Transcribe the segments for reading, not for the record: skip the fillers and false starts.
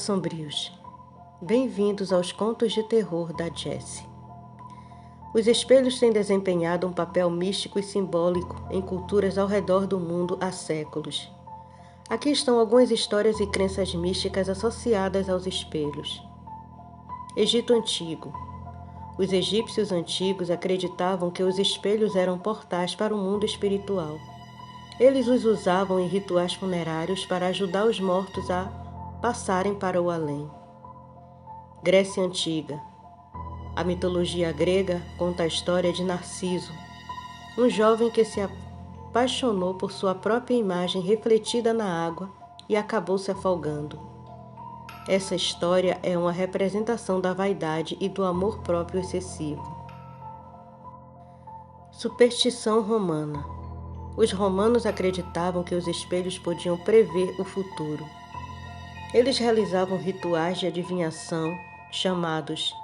sombrios. Bem-vindos aos contos de terror da Jessie. Os espelhos têm desempenhado um papel místico e simbólico em culturas ao redor do mundo há séculos. Aqui estão algumas histórias e crenças místicas associadas aos espelhos. Egito Antigo. Os egípcios antigos acreditavam que os espelhos eram portais para o mundo espiritual. Eles os usavam em rituais funerários para ajudar os mortos a passarem para o além. Grécia Antiga. A mitologia grega conta a história de Narciso, um jovem que se apaixonou por sua própria imagem refletida na água e acabou se afogando. Essa história é uma representação da vaidade e do amor próprio excessivo. Superstição romana. Os romanos acreditavam que os espelhos podiam prever o futuro. Eles realizavam rituais de adivinhação chamados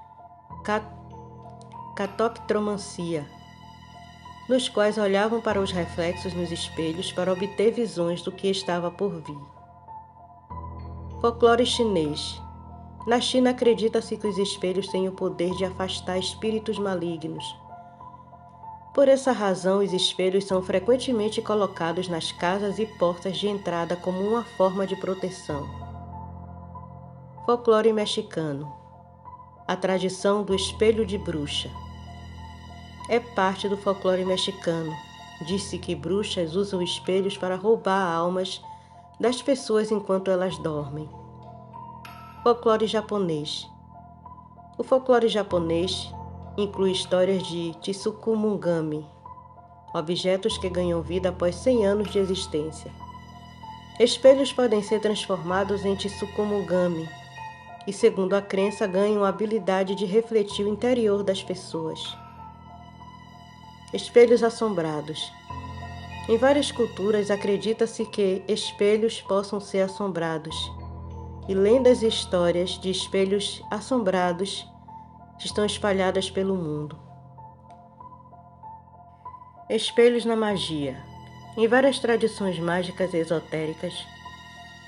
catoptromancia, nos quais olhavam para os reflexos nos espelhos para obter visões do que estava por vir. Folclore chinês. Na China acredita-se que os espelhos têm o poder de afastar espíritos malignos. Por essa razão, os espelhos são frequentemente colocados nas casas e portas de entrada como uma forma de proteção. Folclore mexicano. A tradição do espelho de bruxa. É parte do folclore mexicano. Diz-se que bruxas usam espelhos para roubar almas das pessoas enquanto elas dormem. Folclore japonês. O folclore japonês inclui histórias de Tsukumogami, objetos que ganham vida após 100 anos de existência. Espelhos podem ser transformados em Tsukumogami e, segundo a crença, ganham a habilidade de refletir o interior das pessoas. Espelhos assombrados. Em várias culturas acredita-se que espelhos possam ser assombrados, e lendas e histórias de espelhos assombrados estão espalhadas pelo mundo. Espelhos na magia. Em várias tradições mágicas e esotéricas,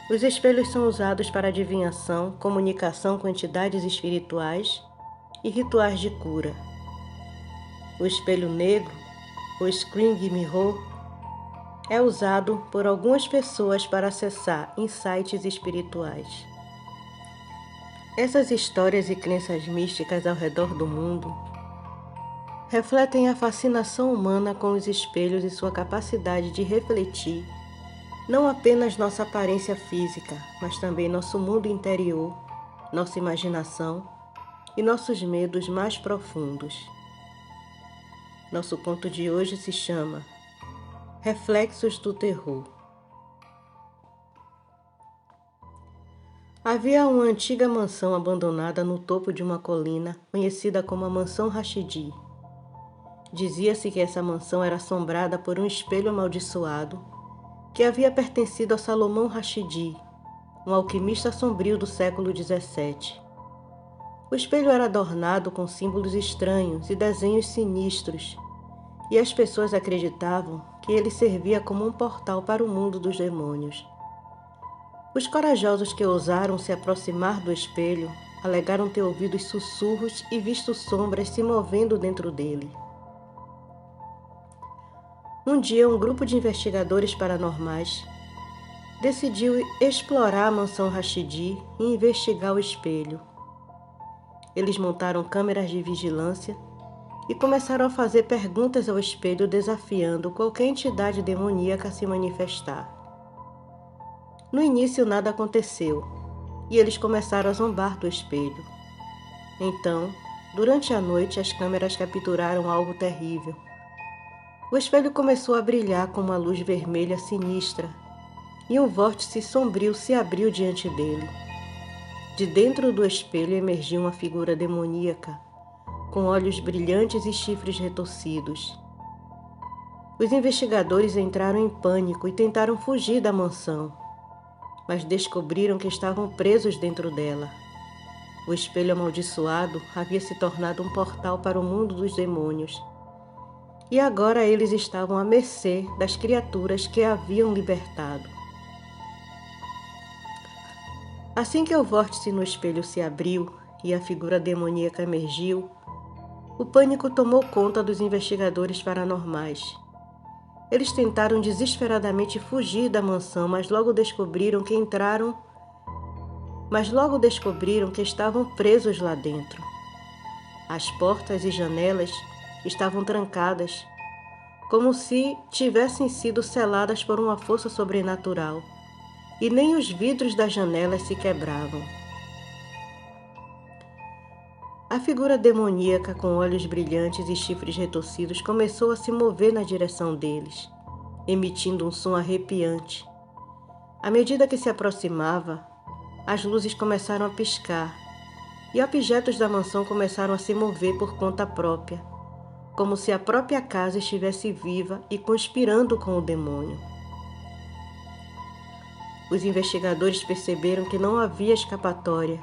os espelhos são usados para adivinhação, comunicação com entidades espirituais e rituais de cura. O espelho negro, o Scrying Mirror, é usado por algumas pessoas para acessar insights espirituais. Essas histórias e crenças místicas ao redor do mundo refletem a fascinação humana com os espelhos e sua capacidade de refletir não apenas nossa aparência física, mas também nosso mundo interior, nossa imaginação e nossos medos mais profundos. Nosso conto de hoje se chama Reflexos do Terror. Havia uma antiga mansão abandonada no topo de uma colina, conhecida como a Mansão Rashidi. Dizia-se que essa mansão era assombrada por um espelho amaldiçoado que havia pertencido a Salomão Rashidi, um alquimista sombrio do século XVII. O espelho era adornado com símbolos estranhos e desenhos sinistros, e as pessoas acreditavam que ele servia como um portal para o mundo dos demônios. Os corajosos que ousaram se aproximar do espelho alegaram ter ouvido sussurros e visto sombras se movendo dentro dele. Um dia, um grupo de investigadores paranormais decidiu explorar a mansão Rashidi e investigar o espelho. Eles montaram câmeras de vigilância e começaram a fazer perguntas ao espelho, desafiando qualquer entidade demoníaca a se manifestar. No início, nada aconteceu e eles começaram a zombar do espelho. Então, durante a noite, as câmeras capturaram algo terrível. O espelho começou a brilhar com uma luz vermelha sinistra e um vórtice sombrio se abriu diante dele. De dentro do espelho emergiu uma figura demoníaca, com olhos brilhantes e chifres retorcidos. Os investigadores entraram em pânico e tentaram fugir da mansão, mas descobriram que estavam presos dentro dela. O espelho amaldiçoado havia se tornado um portal para o mundo dos demônios, e agora eles estavam à mercê das criaturas que a haviam libertado. Assim que o vórtice no espelho se abriu e a figura demoníaca emergiu, o pânico tomou conta dos investigadores paranormais. Eles tentaram desesperadamente fugir da mansão, mas logo descobriram que estavam presos lá dentro. As portas e janelas estavam trancadas, como se tivessem sido seladas por uma força sobrenatural, e nem os vidros das janelas se quebravam. A figura demoníaca, com olhos brilhantes e chifres retorcidos, começou a se mover na direção deles, emitindo um som arrepiante. À medida que se aproximava, as luzes começaram a piscar e objetos da mansão começaram a se mover por conta própria, como se a própria casa estivesse viva e conspirando com o demônio. Os investigadores perceberam que não havia escapatória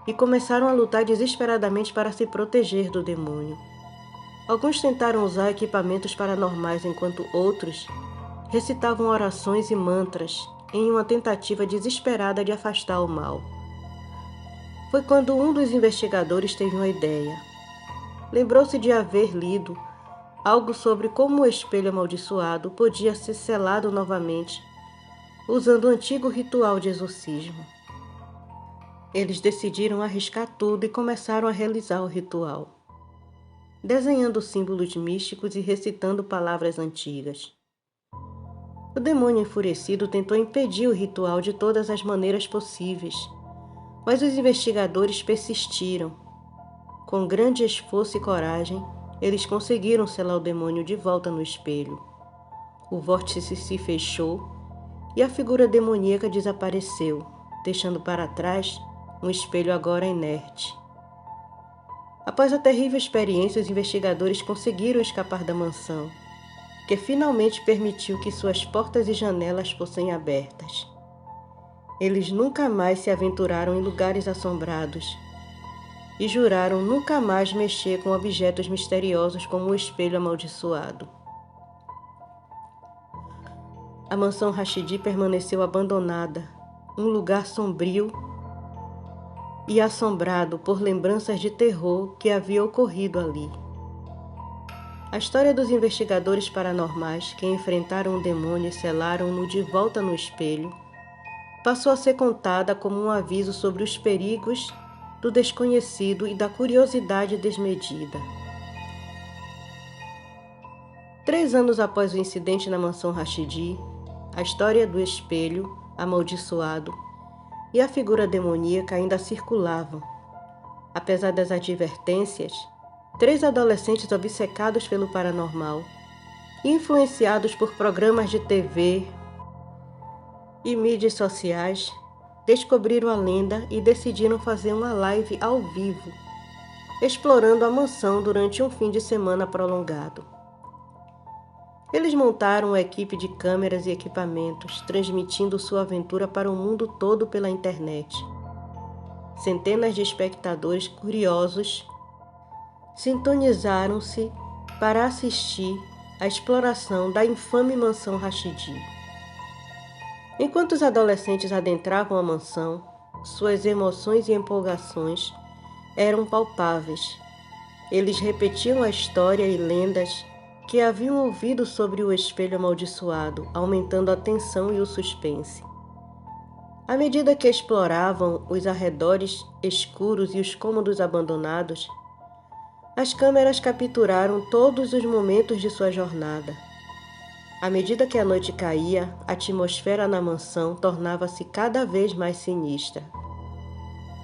e começaram a lutar desesperadamente para se proteger do demônio. Alguns tentaram usar equipamentos paranormais, enquanto outros recitavam orações e mantras em uma tentativa desesperada de afastar o mal. Foi quando um dos investigadores teve uma ideia. Lembrou-se de haver lido algo sobre como o espelho amaldiçoado podia ser selado novamente, usando o antigo ritual de exorcismo. Eles decidiram arriscar tudo e começaram a realizar o ritual, desenhando símbolos místicos e recitando palavras antigas. O demônio enfurecido tentou impedir o ritual de todas as maneiras possíveis, mas os investigadores persistiram. Com grande esforço e coragem, eles conseguiram selar o demônio de volta no espelho. O vórtice se fechou e a figura demoníaca desapareceu, deixando para trás um espelho agora inerte. Após a terrível experiência, os investigadores conseguiram escapar da mansão, que finalmente permitiu que suas portas e janelas fossem abertas. Eles nunca mais se aventuraram em lugares assombrados e juraram nunca mais mexer com objetos misteriosos como o espelho amaldiçoado. A mansão Rashidi permaneceu abandonada, um lugar sombrio e assombrado por lembranças de terror que havia ocorrido ali. A história dos investigadores paranormais que enfrentaram o demônio e selaram-no de volta no espelho passou a ser contada como um aviso sobre os perigos do desconhecido e da curiosidade desmedida. 3 anos após o incidente na mansão Rashidi, a história do espelho amaldiçoado e a figura demoníaca ainda circulavam. Apesar das advertências, 3 adolescentes obcecados pelo paranormal, influenciados por programas de TV e mídias sociais, descobriram a lenda e decidiram fazer uma live ao vivo, explorando a mansão durante um fim de semana prolongado. Eles montaram uma equipe de câmeras e equipamentos, transmitindo sua aventura para o mundo todo pela internet. Centenas de espectadores curiosos sintonizaram-se para assistir à exploração da infame mansão Rashidi. Enquanto os adolescentes adentravam a mansão, suas emoções e empolgações eram palpáveis. Eles repetiam a história e lendas que haviam ouvido sobre o espelho amaldiçoado, aumentando a tensão e o suspense. À medida que exploravam os arredores escuros e os cômodos abandonados, as câmeras capturaram todos os momentos de sua jornada. À medida que a noite caía, a atmosfera na mansão tornava-se cada vez mais sinistra.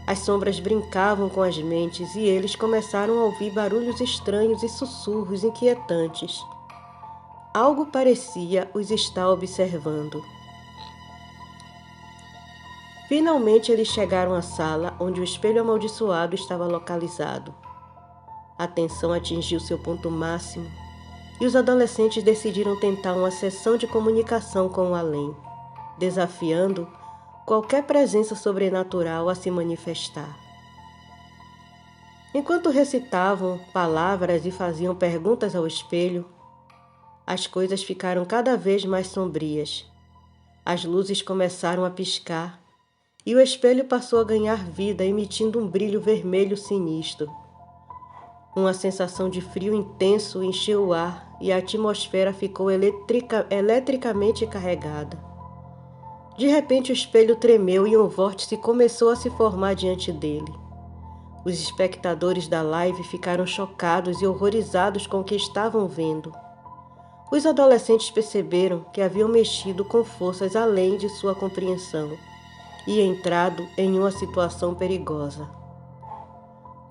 As sombras brincavam com as mentes e eles começaram a ouvir barulhos estranhos e sussurros inquietantes. Algo parecia os estar observando. Finalmente eles chegaram à sala onde o espelho amaldiçoado estava localizado. A tensão atingiu seu ponto máximo e os adolescentes decidiram tentar uma sessão de comunicação com o além, desafiando qualquer presença sobrenatural a se manifestar. Enquanto recitavam palavras e faziam perguntas ao espelho, as coisas ficaram cada vez mais sombrias. As luzes começaram a piscar e o espelho passou a ganhar vida, emitindo um brilho vermelho sinistro. Uma sensação de frio intenso encheu o ar e a atmosfera ficou eletricamente carregada. De repente, o espelho tremeu e um vórtice começou a se formar diante dele. Os espectadores da live ficaram chocados e horrorizados com o que estavam vendo. Os adolescentes perceberam que haviam mexido com forças além de sua compreensão e entrado em uma situação perigosa.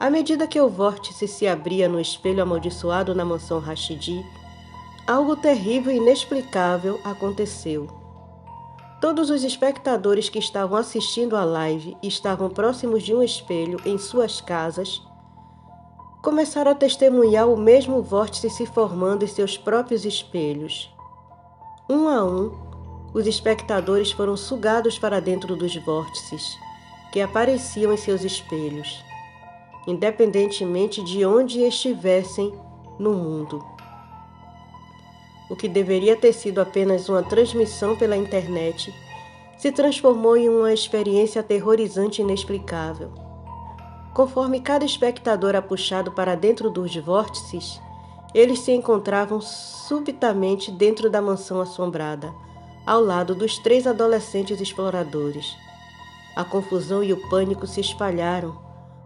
À medida que o vórtice se abria no espelho amaldiçoado na mansão Rashidi, algo terrível e inexplicável aconteceu. Todos os espectadores que estavam assistindo à live e estavam próximos de um espelho em suas casas começaram a testemunhar o mesmo vórtice se formando em seus próprios espelhos. Um a um, os espectadores foram sugados para dentro dos vórtices que apareciam em seus espelhos, independentemente de onde estivessem no mundo. O que deveria ter sido apenas uma transmissão pela internet se transformou em uma experiência aterrorizante e inexplicável. Conforme cada espectador era puxado para dentro dos vórtices, eles se encontravam subitamente dentro da mansão assombrada, ao lado dos 3 adolescentes exploradores. A confusão e o pânico se espalharam,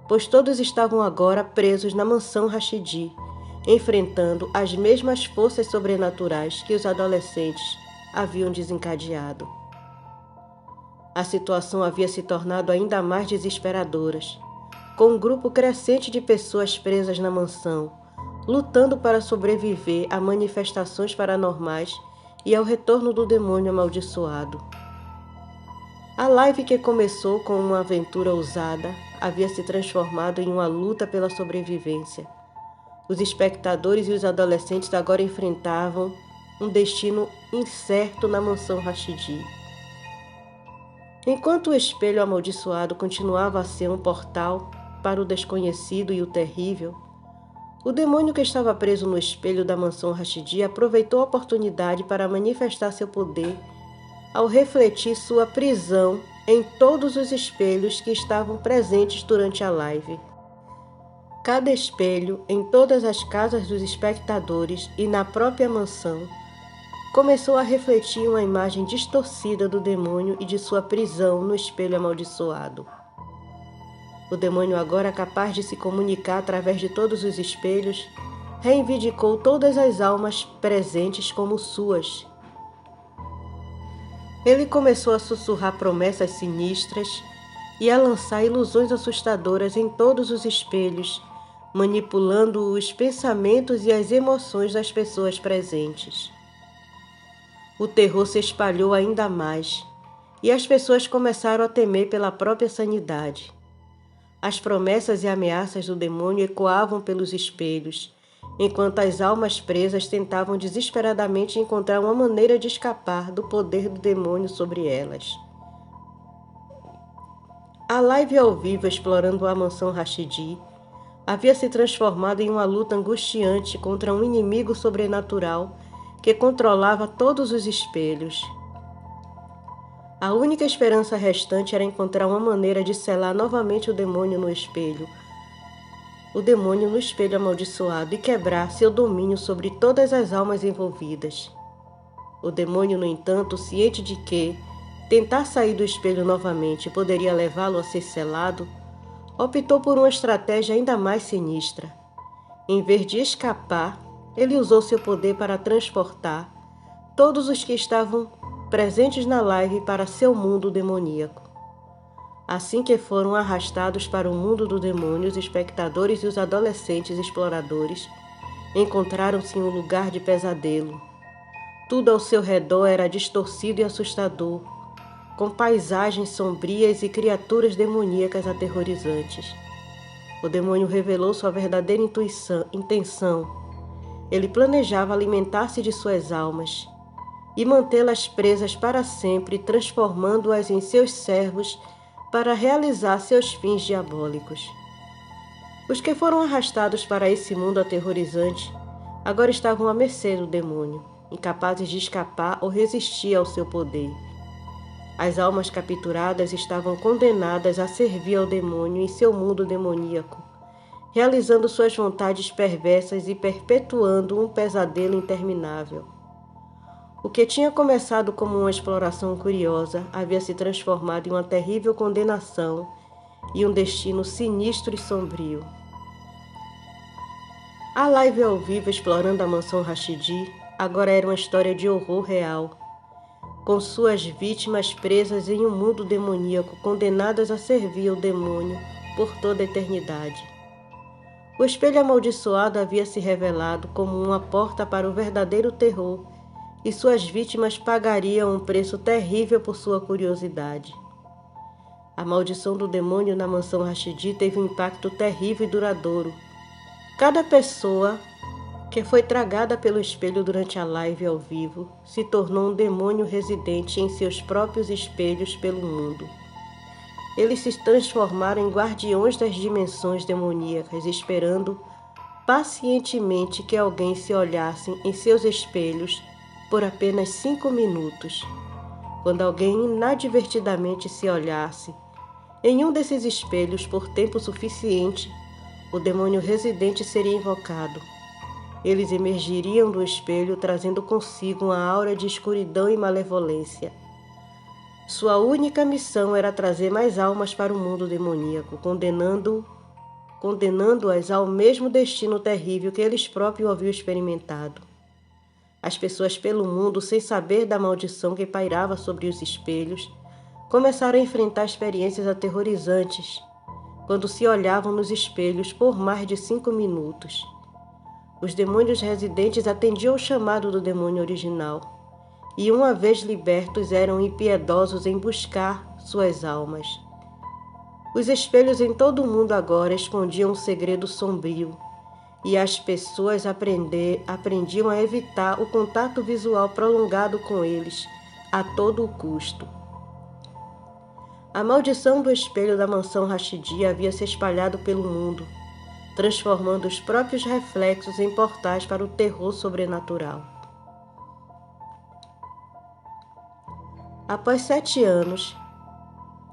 pois todos estavam agora presos na mansão Rashidi, enfrentando as mesmas forças sobrenaturais que os adolescentes haviam desencadeado. A situação havia se tornado ainda mais desesperadora, com um grupo crescente de pessoas presas na mansão, lutando para sobreviver a manifestações paranormais e ao retorno do demônio amaldiçoado. A live, que começou com uma aventura ousada, havia se transformado em uma luta pela sobrevivência. Os espectadores e os adolescentes agora enfrentavam um destino incerto na mansão Rashidi. Enquanto o espelho amaldiçoado continuava a ser um portal para o desconhecido e o terrível, o demônio que estava preso no espelho da mansão Rashidi aproveitou a oportunidade para manifestar seu poder ao refletir sua prisão em todos os espelhos que estavam presentes durante a live. Cada espelho, em todas as casas dos espectadores e na própria mansão, começou a refletir uma imagem distorcida do demônio e de sua prisão no espelho amaldiçoado. O demônio, agora capaz de se comunicar através de todos os espelhos, reivindicou todas as almas presentes como suas. Ele começou a sussurrar promessas sinistras e a lançar ilusões assustadoras em todos os espelhos, manipulando os pensamentos e as emoções das pessoas presentes. O terror se espalhou ainda mais, e as pessoas começaram a temer pela própria sanidade. As promessas e ameaças do demônio ecoavam pelos espelhos, enquanto as almas presas tentavam desesperadamente encontrar uma maneira de escapar do poder do demônio sobre elas. A live ao vivo explorando a mansão Rashidi havia se transformado em uma luta angustiante contra um inimigo sobrenatural que controlava todos os espelhos. A única esperança restante era encontrar uma maneira de selar novamente o demônio no espelho amaldiçoado e quebrar seu domínio sobre todas as almas envolvidas. O demônio, no entanto, ciente de que tentar sair do espelho novamente poderia levá-lo a ser selado, optou por uma estratégia ainda mais sinistra. Em vez de escapar, ele usou seu poder para transportar todos os que estavam presentes na live para seu mundo demoníaco. Assim que foram arrastados para o mundo do demônio, os espectadores e os adolescentes exploradores encontraram-se em um lugar de pesadelo. Tudo ao seu redor era distorcido e assustador, com paisagens sombrias e criaturas demoníacas aterrorizantes. O demônio revelou sua verdadeira intenção. Ele planejava alimentar-se de suas almas e mantê-las presas para sempre, transformando-as em seus servos para realizar seus fins diabólicos. Os que foram arrastados para esse mundo aterrorizante agora estavam à mercê do demônio, incapazes de escapar ou resistir ao seu poder. As almas capturadas estavam condenadas a servir ao demônio em seu mundo demoníaco, realizando suas vontades perversas e perpetuando um pesadelo interminável. O que tinha começado como uma exploração curiosa havia se transformado em uma terrível condenação e um destino sinistro e sombrio. A live ao vivo explorando a mansão Rashidi agora era uma história de horror real, com suas vítimas presas em um mundo demoníaco, condenadas a servir ao demônio por toda a eternidade. O espelho amaldiçoado havia se revelado como uma porta para o verdadeiro terror, e suas vítimas pagariam um preço terrível por sua curiosidade. A maldição do demônio na mansão Rashidi teve um impacto terrível e duradouro. Cada pessoa que foi tragada pelo espelho durante a live ao vivo se tornou um demônio residente em seus próprios espelhos pelo mundo. Eles se transformaram em guardiões das dimensões demoníacas, esperando pacientemente que alguém se olhasse em seus espelhos por apenas 5 minutos. Quando alguém inadvertidamente se olhasse em um desses espelhos por tempo suficiente, o demônio residente seria invocado. Eles emergiriam do espelho trazendo consigo uma aura de escuridão e malevolência. Sua única missão era trazer mais almas para o mundo demoníaco, condenando-as ao mesmo destino terrível que eles próprios haviam experimentado. As pessoas pelo mundo, sem saber da maldição que pairava sobre os espelhos, começaram a enfrentar experiências aterrorizantes quando se olhavam nos espelhos por mais de 5 minutos. Os demônios residentes atendiam ao chamado do demônio original, e uma vez libertos eram impiedosos em buscar suas almas. Os espelhos em todo o mundo agora escondiam um segredo sombrio, e as pessoas aprendiam a evitar o contato visual prolongado com eles, a todo custo. A maldição do espelho da mansão Rashidi havia se espalhado pelo mundo, transformando os próprios reflexos em portais para o terror sobrenatural. Após 7 anos,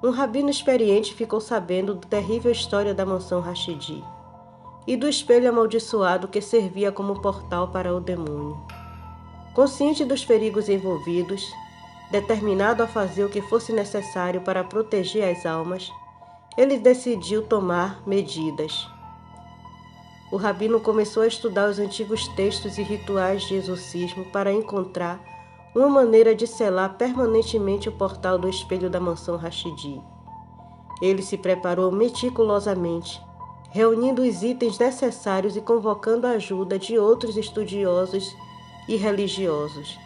um rabino experiente ficou sabendo da terrível história da mansão Rashidi e do espelho amaldiçoado que servia como portal para o demônio. Consciente dos perigos envolvidos, determinado a fazer o que fosse necessário para proteger as almas, ele decidiu tomar medidas. O rabino começou a estudar os antigos textos e rituais de exorcismo para encontrar uma maneira de selar permanentemente o portal do espelho da mansão Rashidi. Ele se preparou meticulosamente, reunindo os itens necessários e convocando a ajuda de outros estudiosos e religiosos.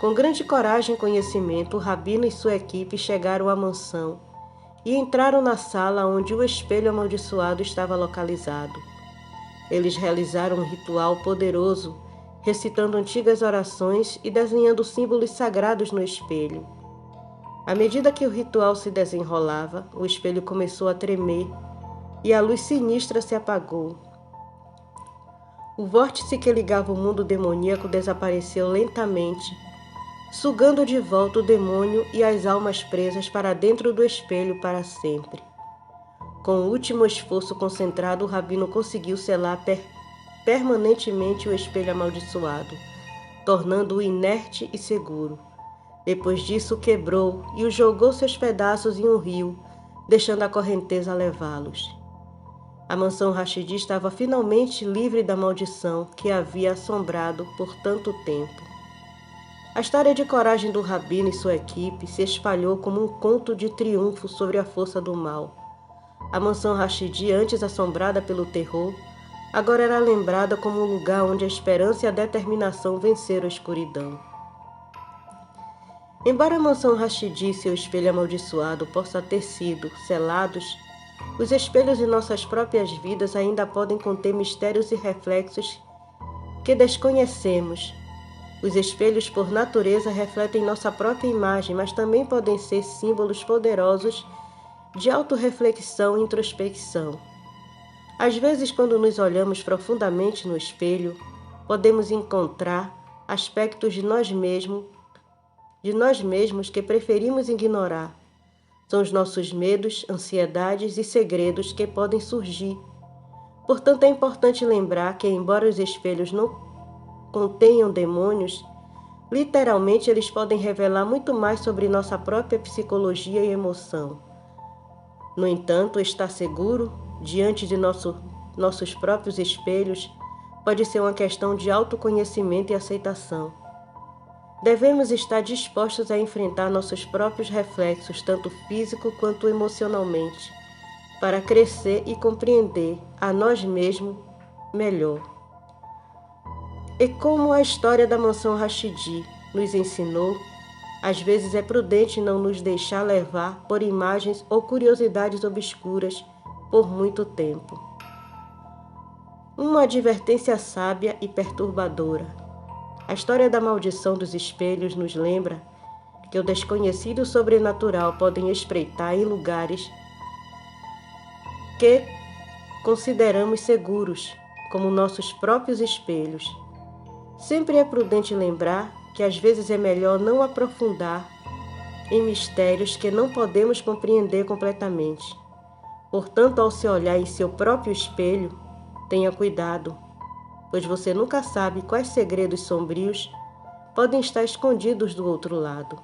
Com grande coragem e conhecimento, o rabino e sua equipe chegaram à mansão e entraram na sala onde o espelho amaldiçoado estava localizado. Eles realizaram um ritual poderoso, recitando antigas orações e desenhando símbolos sagrados no espelho. À medida que o ritual se desenrolava, o espelho começou a tremer e a luz sinistra se apagou. O vórtice que ligava o mundo demoníaco desapareceu lentamente, sugando de volta o demônio e as almas presas para dentro do espelho para sempre. Com o último esforço concentrado, o rabino conseguiu selar permanentemente o espelho amaldiçoado, tornando-o inerte e seguro. Depois disso, quebrou e o jogou seus pedaços em um rio, deixando a correnteza levá-los. A mansão Rashidi estava finalmente livre da maldição que a havia assombrado por tanto tempo. A história de coragem do rabino e sua equipe se espalhou como um conto de triunfo sobre a força do mal. A mansão Rashidi, antes assombrada pelo terror, agora era lembrada como um lugar onde a esperança e a determinação venceram a escuridão. Embora a mansão Rashidi e seu espelho amaldiçoado possam ter sido selados, os espelhos em nossas próprias vidas ainda podem conter mistérios e reflexos que desconhecemos. Os espelhos, por natureza, refletem nossa própria imagem, mas também podem ser símbolos poderosos de autorreflexão e introspecção. Às vezes, quando nos olhamos profundamente no espelho, podemos encontrar aspectos de nós mesmos de nós mesmos que preferimos ignorar. São os nossos medos, ansiedades e segredos que podem surgir. Portanto, é importante lembrar que, embora os espelhos não contenham demônios, literalmente eles podem revelar muito mais sobre nossa própria psicologia e emoção. No entanto, estar seguro diante de nossos próprios espelhos pode ser uma questão de autoconhecimento e aceitação. Devemos estar dispostos a enfrentar nossos próprios reflexos, tanto físico quanto emocionalmente, para crescer e compreender a nós mesmos melhor. E como a história da mansão Rashidi nos ensinou, às vezes é prudente não nos deixar levar por imagens ou curiosidades obscuras por muito tempo. Uma advertência sábia e perturbadora. A história da maldição dos espelhos nos lembra que o desconhecido e o sobrenatural podem espreitar em lugares que consideramos seguros, como nossos próprios espelhos. Sempre é prudente lembrar que às vezes é melhor não aprofundar em mistérios que não podemos compreender completamente. Portanto, ao se olhar em seu próprio espelho, tenha cuidado, pois você nunca sabe quais segredos sombrios podem estar escondidos do outro lado.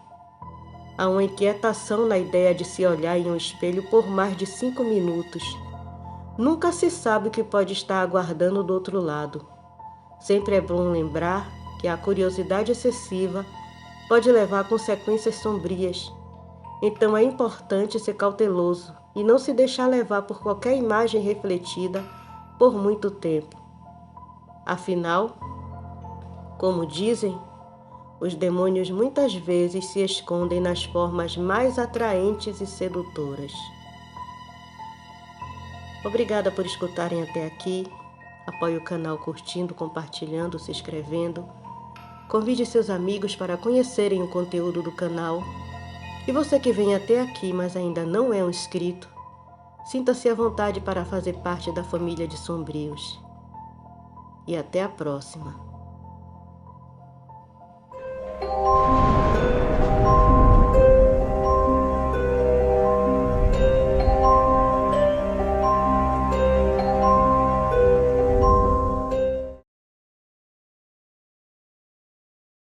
Há uma inquietação na ideia de se olhar em um espelho por mais de 5 minutos. Nunca se sabe o que pode estar aguardando do outro lado. Sempre é bom lembrar que a curiosidade excessiva pode levar a consequências sombrias. Então é importante ser cauteloso e não se deixar levar por qualquer imagem refletida por muito tempo. Afinal, como dizem, os demônios muitas vezes se escondem nas formas mais atraentes e sedutoras. Obrigada por escutarem até aqui. Apoie o canal curtindo, compartilhando, se inscrevendo. Convide seus amigos para conhecerem o conteúdo do canal. E você que vem até aqui, mas ainda não é um inscrito, sinta-se à vontade para fazer parte da família de Sombrios. E até a próxima.